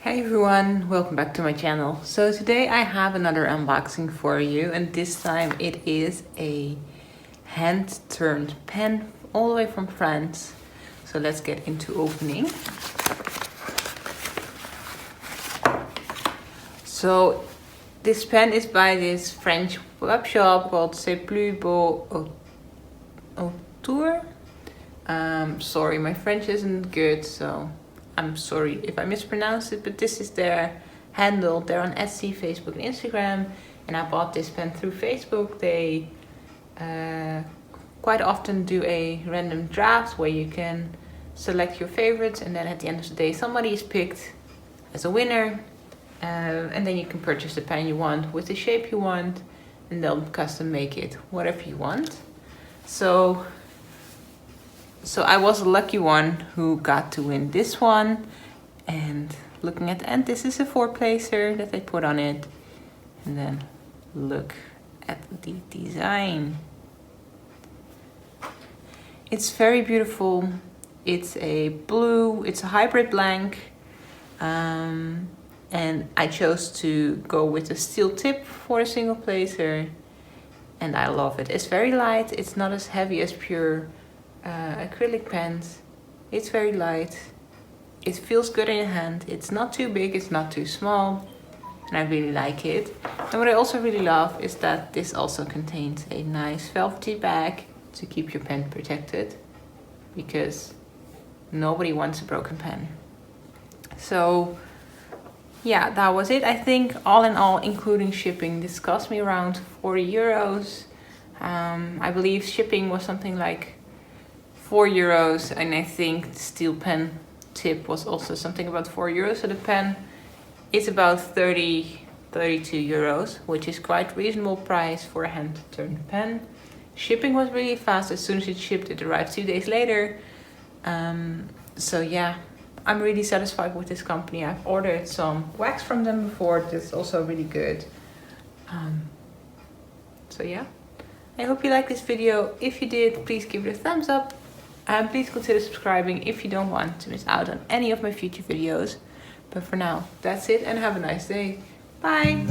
Hey everyone, welcome back to my channel. So today I have another unboxing for you, and this time it is a hand-turned pen all the way from France. So let's get into opening. So this pen is by this French web shop called SesPlusBeauxATours. Sorry, my French isn't good, so I'm sorry if I mispronounced it, but this is their handle. They're on Etsy, Facebook, and Instagram, and I bought this pen through Facebook. They quite often do a random draft where you can select your favorites, and then at the end of the day somebody is picked as a winner, and then you can purchase the pen you want with the shape you want, and they'll custom make it whatever you want. So I was a lucky one who got to win this one. And looking at the end, this is a 4-placer that they put on it. And then look at the design. It's very beautiful. It's a blue, it's a hybrid blank. And I chose to go with a steel tip for a single placer. And I love it. It's very light. It's not as heavy as pure acrylic pens. It's very light. It feels good in your hand. It's not too big, it's not too small, and I really like it. And what I also really love is that this also contains a nice velvety bag to keep your pen protected, because nobody wants a broken pen. So yeah, that was it. I think all in all, including shipping, this cost me around 40 euros. I believe shipping was something like 4 euros, and I think the steel pen tip was also something about 4 euros. So the pen is about 32 euros, which is quite reasonable price for a hand-turned pen. Shipping was really fast. As soon as it shipped, it arrived 2 days later. So yeah, I'm really satisfied with this company. I've ordered some wax from them before. That's also really good. So yeah, I hope you liked this video. If you did, please give it a thumbs up. And please consider subscribing if you don't want to miss out on any of my future videos. But for now, that's it, and have a nice day. Bye!